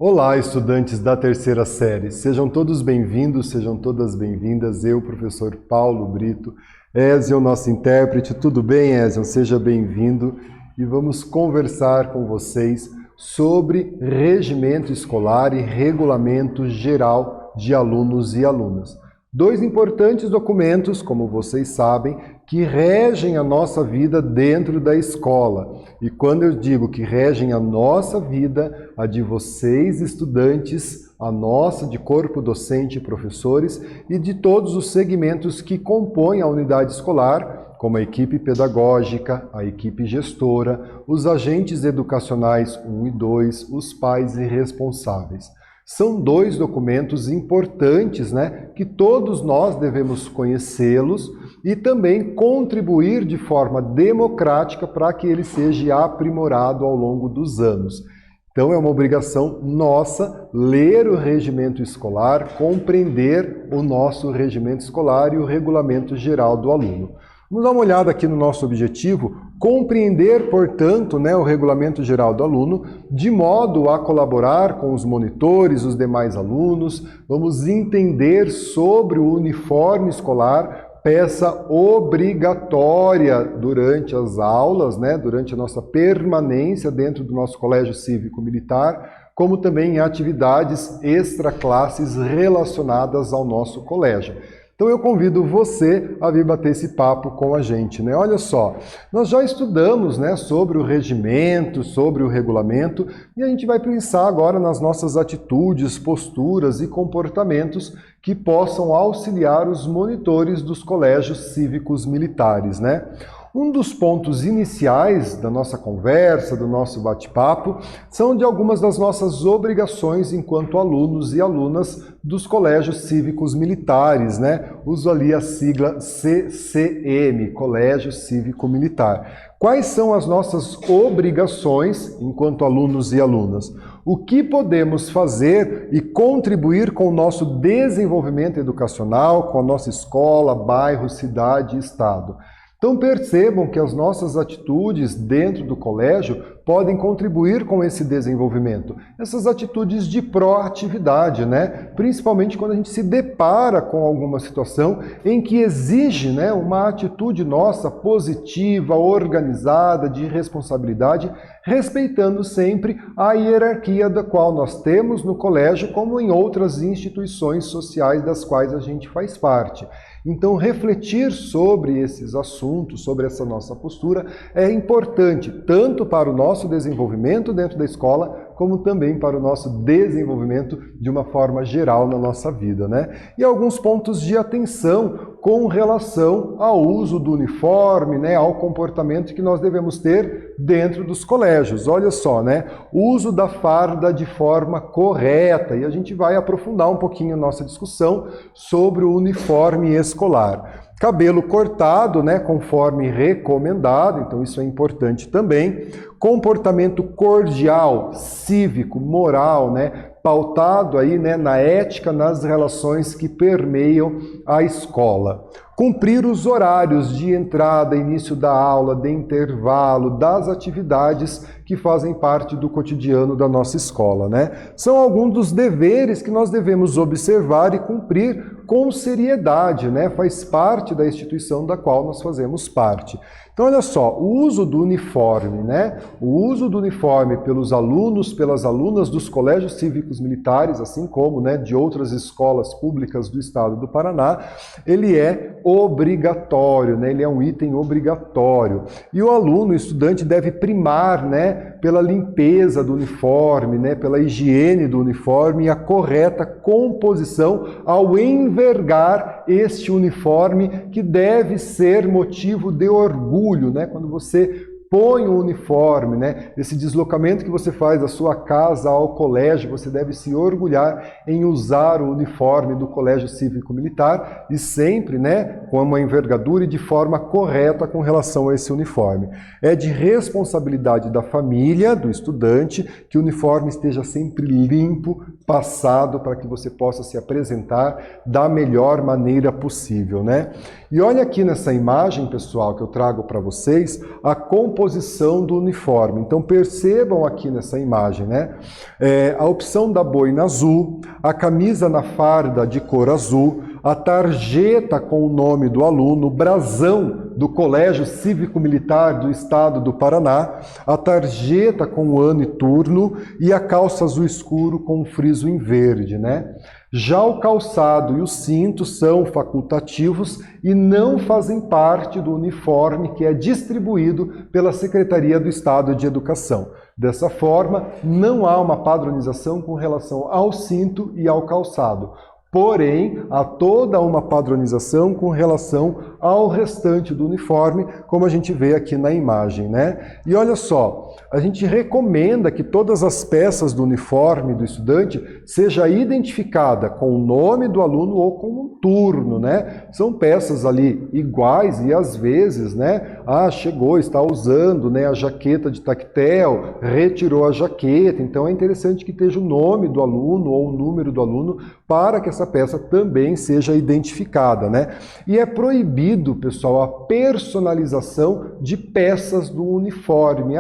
Olá, estudantes da terceira série. Sejam todos bem-vindos, sejam todas bem-vindas. Eu, professor Paulo Brito, Ézion, nosso intérprete. Tudo bem, Ézion? Seja bem-vindo. E vamos conversar com vocês sobre regimento escolar e regulamento geral de alunos e alunas. Dois importantes documentos, como vocês sabem, que regem a nossa vida dentro da escola. E quando eu digo que regem a nossa vida, a de vocês, estudantes, a nossa de corpo docente e professores, e de todos os segmentos que compõem a unidade escolar, como a equipe pedagógica, a equipe gestora, os agentes educacionais 1 e 2, os pais e responsáveis. São dois documentos importantes, que todos nós devemos conhecê-los e também contribuir de forma democrática para que ele seja aprimorado ao longo dos anos. Então é uma obrigação nossa ler o regimento escolar, compreender o nosso regimento escolar e o regulamento geral do aluno. Vamos dar uma olhada aqui no nosso objetivo, compreender, portanto, o regulamento geral do aluno, de modo a colaborar com os monitores, os demais alunos. Vamos entender sobre o uniforme escolar, peça obrigatória durante as aulas, durante a nossa permanência dentro do nosso colégio cívico-militar, como também em atividades extraclasses relacionadas ao nosso colégio. Então eu convido você a vir bater esse papo com a gente, Olha só, nós já estudamos, sobre o regimento, sobre o regulamento, e a gente vai pensar agora nas nossas atitudes, posturas e comportamentos que possam auxiliar os monitores dos colégios cívicos militares, Um dos pontos iniciais da nossa conversa, do nosso bate-papo, são de algumas das nossas obrigações enquanto alunos e alunas dos colégios cívicos militares, Uso ali a sigla CCM, Colégio Cívico Militar. Quais são as nossas obrigações enquanto alunos e alunas? O que podemos fazer e contribuir com o nosso desenvolvimento educacional, com a nossa escola, bairro, cidade e estado? Então percebam que as nossas atitudes dentro do colégio podem contribuir com esse desenvolvimento. Essas atitudes de proatividade, Principalmente quando a gente se depara com alguma situação em que exige, uma atitude nossa positiva, organizada, de responsabilidade, respeitando sempre a hierarquia da qual nós temos no colégio, como em outras instituições sociais das quais a gente faz parte. Então, refletir sobre esses assuntos, sobre essa nossa postura, é importante, tanto para o nosso desenvolvimento dentro da escola, como também para o nosso desenvolvimento de uma forma geral na nossa vida, E alguns pontos de atenção com relação ao uso do uniforme, ao comportamento que nós devemos ter dentro dos colégios. Olha só, o uso da farda de forma correta, e a gente vai aprofundar um pouquinho a nossa discussão sobre o uniforme escolar. Cabelo cortado, conforme recomendado, então isso é importante também. Comportamento cordial, cívico, moral, pautado aí, na ética, nas relações que permeiam a escola. Cumprir os horários de entrada, início da aula, de intervalo, das atividades que fazem parte do cotidiano da nossa escola, São alguns dos deveres que nós devemos observar e cumprir com seriedade, Faz parte da instituição da qual nós fazemos parte. Então, olha só, o uso do uniforme, O uso do uniforme pelos alunos, pelas alunas dos colégios cívicos militares, assim como, de outras escolas públicas do estado do Paraná, ele é obrigatório, Ele é um item obrigatório. E o aluno, o estudante, deve primar, pela limpeza do uniforme, pela higiene do uniforme e a correta composição ao envergar este uniforme, que deve ser motivo de orgulho, Quando você põe o uniforme, esse deslocamento que você faz da sua casa ao colégio, você deve se orgulhar em usar o uniforme do Colégio Cívico-Militar e sempre, com uma envergadura e de forma correta com relação a esse uniforme. É de responsabilidade da família, do estudante, que o uniforme esteja sempre limpo, passado para que você possa se apresentar da melhor maneira possível, né? E olha aqui nessa imagem, pessoal, que eu trago para vocês, a composição do uniforme. Então percebam aqui nessa imagem, né? A opção da boina azul, a camisa na farda de cor azul, a tarjeta com o nome do aluno, o brasão do Colégio Cívico-Militar do Estado do Paraná, a tarjeta com o ano e turno e a calça azul escuro com o friso em verde, né? Já o calçado e o cinto são facultativos e não fazem parte do uniforme que é distribuído pela Secretaria do Estado de Educação. Dessa forma, não há uma padronização com relação ao cinto e ao calçado. Porém, há toda uma padronização com relação ao restante do uniforme, como a gente vê aqui na imagem, né? E olha só, a gente recomenda que todas as peças do uniforme do estudante seja identificada com o nome do aluno ou com um turno, né? São peças ali iguais e às vezes, né? Chegou, está usando, né, a jaqueta de tactel, retirou a jaqueta, então é interessante que esteja o nome do aluno ou o número do aluno para que essa peça também seja identificada, né? E é proibido, pessoal, a personalização de peças do uniforme.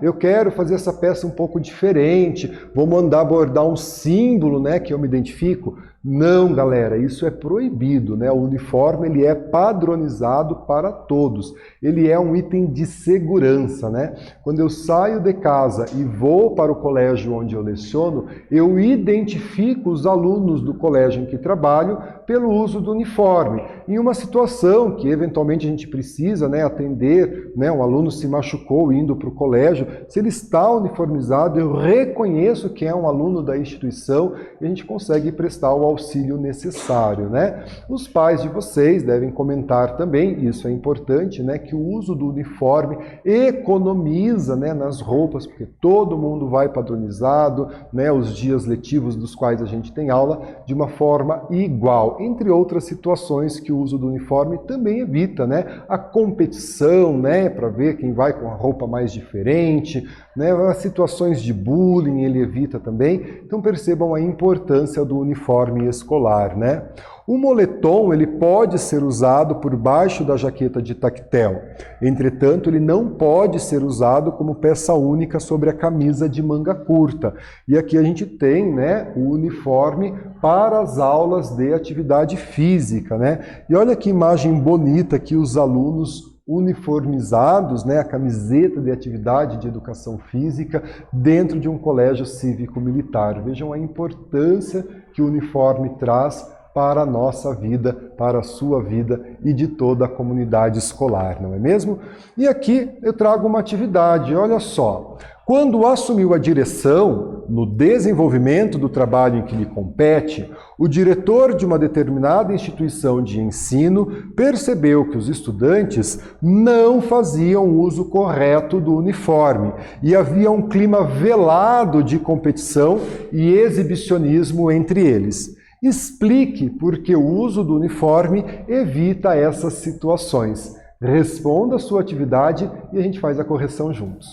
Eu quero fazer essa peça um pouco diferente, vou mandar bordar um símbolo, né, que eu me identifico. Não, galera, isso é proibido, né? O uniforme ele é padronizado para todos. Ele é um item de segurança, né? Quando eu saio de casa e vou para o colégio onde eu leciono, eu identifico os alunos do colégio em que trabalho pelo uso do uniforme. Em uma situação que eventualmente a gente precisa, né, atender, né, um aluno se machucou indo para o colégio, se ele está uniformizado, eu reconheço que é um aluno da instituição e a gente consegue prestar o auxílio necessário, né? Os pais de vocês devem comentar também, isso é importante, né, que o uso do uniforme economiza, né, nas roupas, porque todo mundo vai padronizado, né, os dias letivos dos quais a gente tem aula de uma forma igual, entre outras situações que o uso do uniforme também evita, né, a competição, né, para ver quem vai com a roupa mais diferente, né, as situações de bullying ele evita também. Então percebam a importância do uniforme escolar, né? O moletom ele pode ser usado por baixo da jaqueta de tactel. Entretanto, ele não pode ser usado como peça única sobre a camisa de manga curta. E aqui a gente tem, né, o uniforme para as aulas de atividade física, né? E olha que imagem bonita que os alunos uniformizados, né, a camiseta de atividade de educação física dentro de um colégio cívico-militar. Vejam a importância que o uniforme traz para a nossa vida, para a sua vida e de toda a comunidade escolar, não é mesmo? E aqui eu trago uma atividade, olha só. Quando assumiu a direção no desenvolvimento do trabalho em que lhe compete, o diretor de uma determinada instituição de ensino percebeu que os estudantes não faziam uso correto do uniforme e havia um clima velado de competição e exibicionismo entre eles. Explique por que o uso do uniforme evita essas situações. Responda a sua atividade e a gente faz a correção juntos.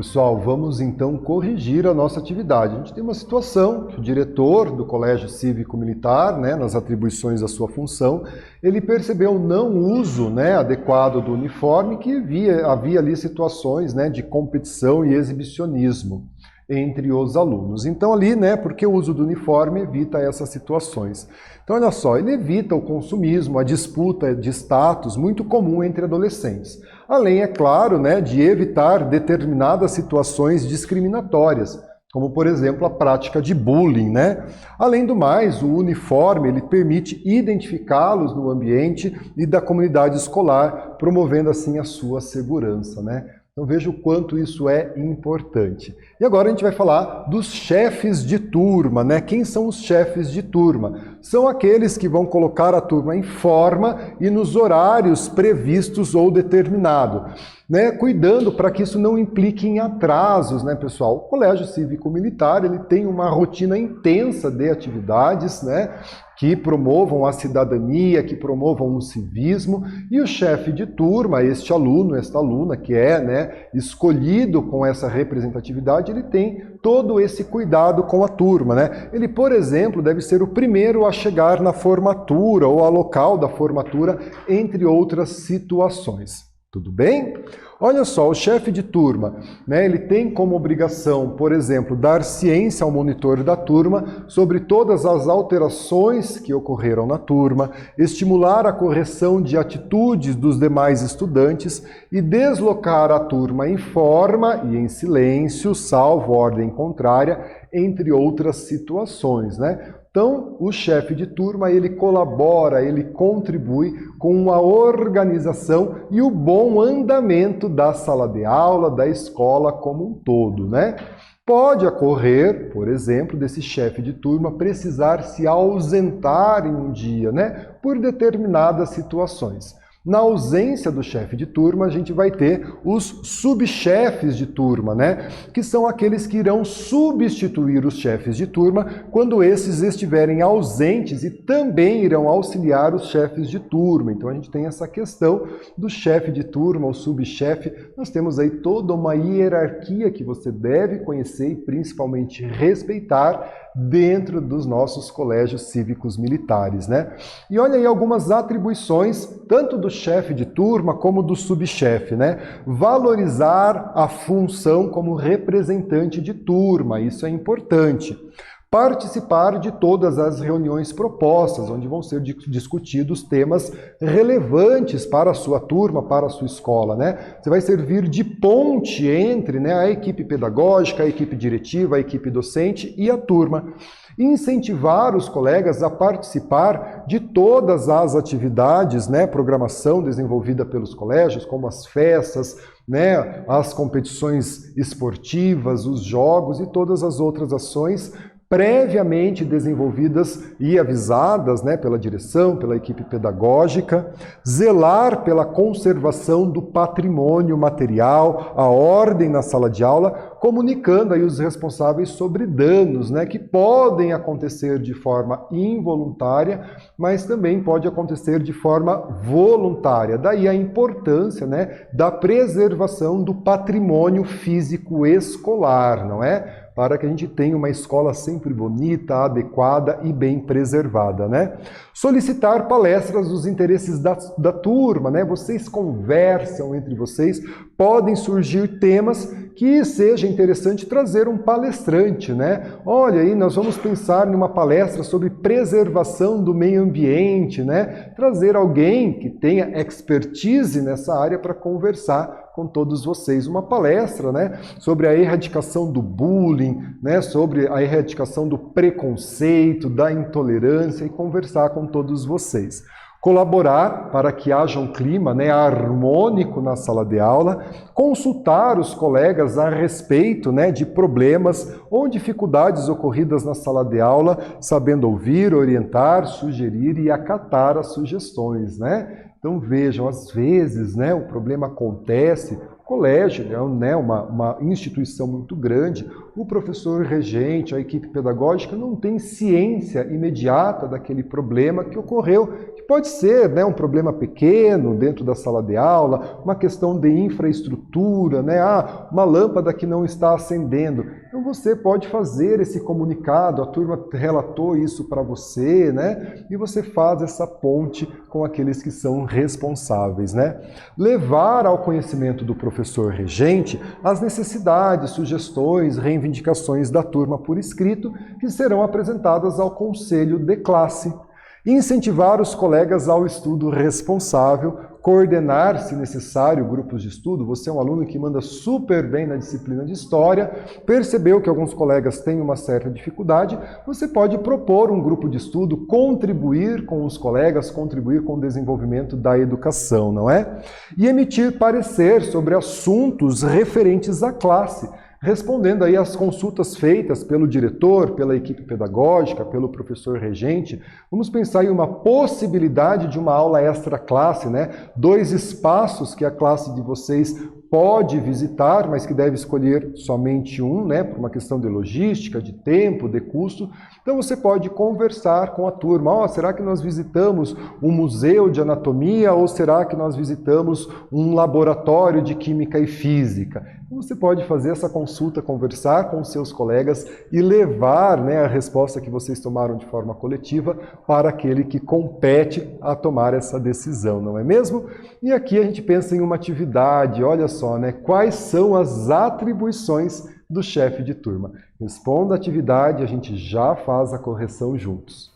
Pessoal, vamos então corrigir a nossa atividade. A gente tem uma situação que o diretor do Colégio Cívico-Militar, né, nas atribuições da sua função, ele percebeu o não uso, né, adequado do uniforme, que havia ali situações, né, de competição e exibicionismo entre os alunos. Então ali, né, porque o uso do uniforme evita essas situações. Então olha só, ele evita o consumismo, a disputa de status muito comum entre adolescentes. Além, é claro, né, de evitar determinadas situações discriminatórias, como por exemplo a prática de bullying, né? Além do mais, o uniforme ele permite identificá-los no ambiente e da comunidade escolar, promovendo assim a sua segurança, né? Então veja o quanto isso é importante. E agora a gente vai falar dos chefes de turma, né? Quem são os chefes de turma? São aqueles que vão colocar a turma em forma e nos horários previstos ou determinados, né? Cuidando para que isso não implique em atrasos, né, pessoal? O Colégio Cívico-Militar, ele tem uma rotina intensa de atividades, né, que promovam a cidadania, que promovam o civismo, e o chefe de turma, este aluno, esta aluna que é, né, escolhido com essa representatividade, ele tem todo esse cuidado com a turma, né? Ele, por exemplo, deve ser o primeiro a chegar na formatura ou ao local da formatura, entre outras situações. Tudo bem? Olha só, o chefe de turma, né, ele tem como obrigação, por exemplo, dar ciência ao monitor da turma sobre todas as alterações que ocorreram na turma, estimular a correção de atitudes dos demais estudantes e deslocar a turma em forma e em silêncio, salvo ordem contrária, entre outras situações, né? Então, o chefe de turma, ele colabora, ele contribui com a organização e o bom andamento da sala de aula, da escola como um todo, né? Pode ocorrer, por exemplo, desse chefe de turma precisar se ausentar em um dia, né? Por determinadas situações. Na ausência do chefe de turma, a gente vai ter os subchefes de turma, né? Que são aqueles que irão substituir os chefes de turma quando esses estiverem ausentes e também irão auxiliar os chefes de turma. Então a gente tem essa questão do chefe de turma, o subchefe. Nós temos aí toda uma hierarquia que você deve conhecer e principalmente respeitar dentro dos nossos colégios cívicos militares, né? E olha aí algumas atribuições, tanto do chefe de turma como do subchefe, né? Valorizar a função como representante de turma, isso é importante. Participar de todas as reuniões propostas, onde vão ser discutidos temas relevantes para a sua turma, para a sua escola, né? Você vai servir de ponte entre, né, a equipe pedagógica, a equipe diretiva, a equipe docente e a turma. Incentivar os colegas a participar de todas as atividades, né, programação desenvolvida pelos colégios, como as festas, né, as competições esportivas, os jogos e todas as outras ações previamente desenvolvidas e avisadas, né, pela direção, pela equipe pedagógica, zelar pela conservação do patrimônio material, a ordem na sala de aula, comunicando aí os responsáveis sobre danos, né, que podem acontecer de forma involuntária, mas também pode acontecer de forma voluntária. Daí a importância, né, da preservação do patrimônio físico escolar, não é? Para que a gente tenha uma escola sempre bonita, adequada e bem preservada, né? Solicitar palestras dos interesses da turma, né? Vocês conversam entre vocês, podem surgir temas que seja interessante trazer um palestrante, né? Olha aí, nós vamos pensar numa palestra sobre preservação do meio ambiente, né? Trazer alguém que tenha expertise nessa área para conversar com todos vocês. Uma palestra, né, sobre a erradicação do bullying, né, sobre a erradicação do preconceito, da intolerância e conversar com todos vocês. Colaborar para que haja um clima, né, harmônico na sala de aula, consultar os colegas a respeito, né, de problemas ou dificuldades ocorridas na sala de aula, sabendo ouvir, orientar, sugerir e acatar as sugestões, né? Então vejam, às vezes, né, o problema acontece colégio, né, uma instituição muito grande, o professor regente, a equipe pedagógica não tem ciência imediata daquele problema que ocorreu, que pode ser, né, um problema pequeno dentro da sala de aula, uma questão de infraestrutura, né, uma lâmpada que não está acendendo. Então você pode fazer esse comunicado, a turma relatou isso para você, né, e você faz essa ponte com aqueles que são responsáveis, né? Levar ao conhecimento do professor regente as necessidades, sugestões, reivindicações da turma por escrito, que serão apresentadas ao conselho de classe. Incentivar os colegas ao estudo responsável, coordenar, se necessário, grupos de estudo. Você é um aluno que manda super bem na disciplina de História, percebeu que alguns colegas têm uma certa dificuldade, você pode propor um grupo de estudo, contribuir com os colegas, contribuir com o desenvolvimento da educação, não é? E emitir parecer sobre assuntos referentes à classe, respondendo aí às consultas feitas pelo diretor, pela equipe pedagógica, pelo professor regente. Vamos pensar em uma possibilidade de uma aula extra classe, né? 2 espaços que a classe de vocês pode visitar, mas que deve escolher somente um, né? Por uma questão de logística, de tempo, de custo. Então você pode conversar com a turma. Será que nós visitamos um museu de anatomia ou será que nós visitamos um laboratório de química e física? Você pode fazer essa consulta, conversar com os seus colegas e levar, né, a resposta que vocês tomaram de forma coletiva para aquele que compete a tomar essa decisão, não é mesmo? E aqui a gente pensa em uma atividade, olha só, né, quais são as atribuições do chefe de turma. Responda a atividade e a gente já faz a correção juntos.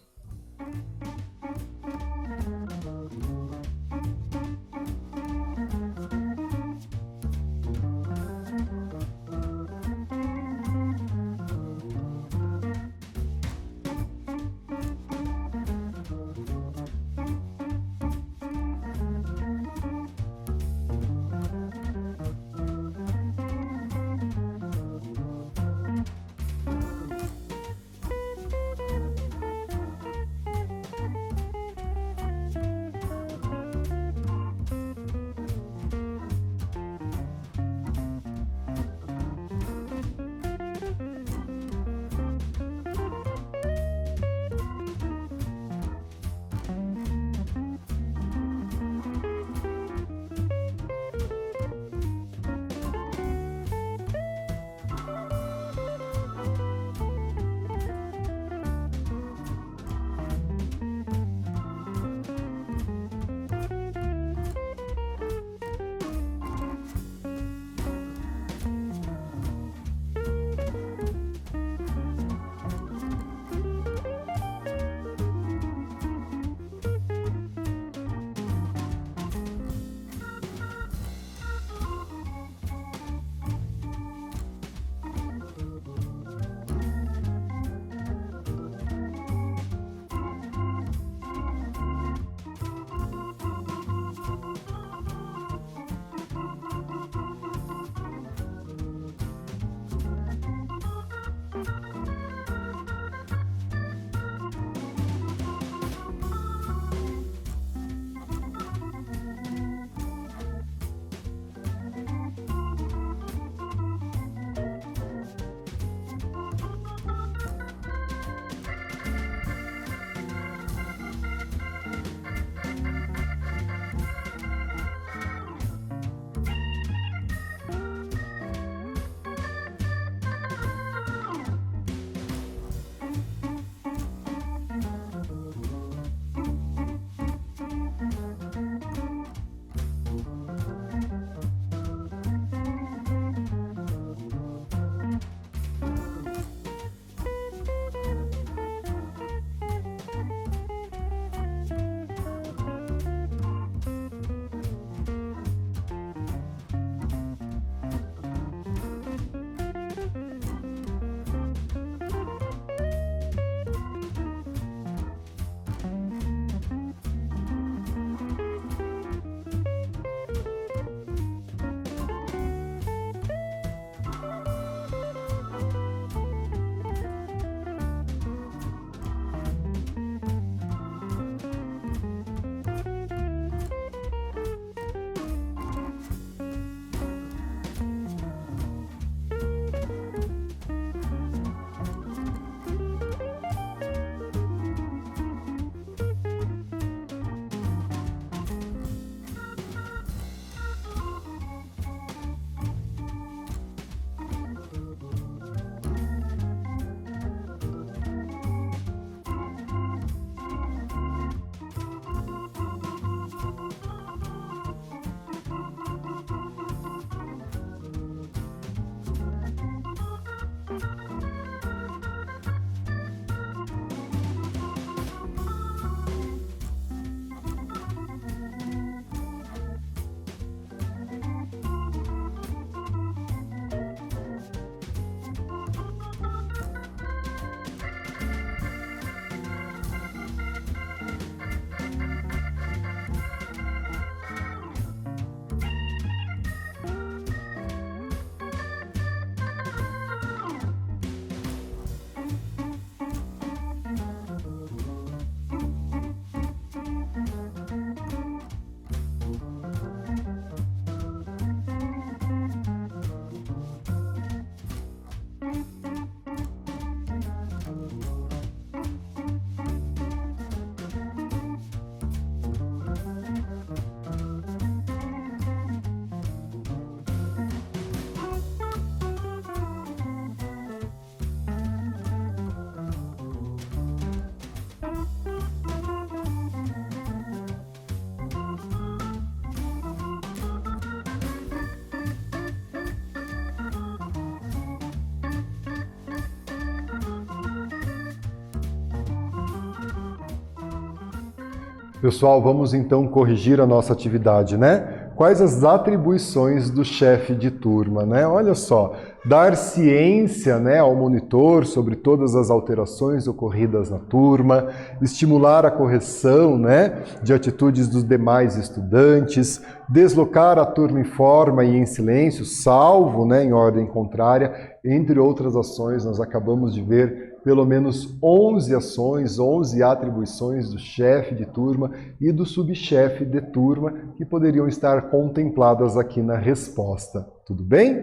Pessoal, vamos então corrigir a nossa atividade, né? Quais as atribuições do chefe de turma, né? Olha só, dar ciência, né, ao monitor sobre todas as alterações ocorridas na turma, estimular a correção, né, de atitudes dos demais estudantes, deslocar a turma em forma e em silêncio, salvo, né, em ordem contrária, entre outras ações. Nós acabamos de ver pelo menos 11 ações, 11 atribuições do chefe de turma e do subchefe de turma que poderiam estar contempladas aqui na resposta. Tudo bem?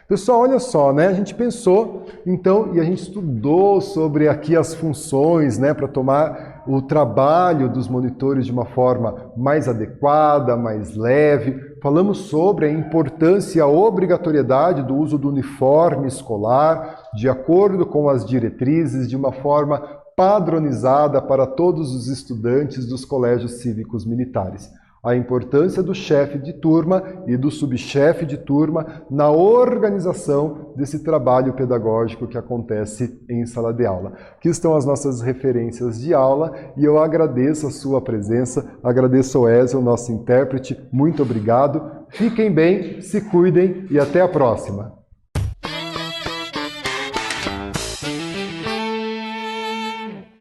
Pessoal, olha só, né? A gente pensou, então, e a gente estudou sobre aqui as funções, né, para tomar o trabalho dos monitores de uma forma mais adequada, mais leve. Falamos sobre a importância e a obrigatoriedade do uso do uniforme escolar, de acordo com as diretrizes, de uma forma padronizada para todos os estudantes dos colégios cívicos militares. A importância do chefe de turma e do subchefe de turma na organização desse trabalho pedagógico que acontece em sala de aula. Aqui estão as nossas referências de aula e eu agradeço a sua presença, agradeço ao Ézio, nosso intérprete, muito obrigado. Fiquem bem, se cuidem e até a próxima.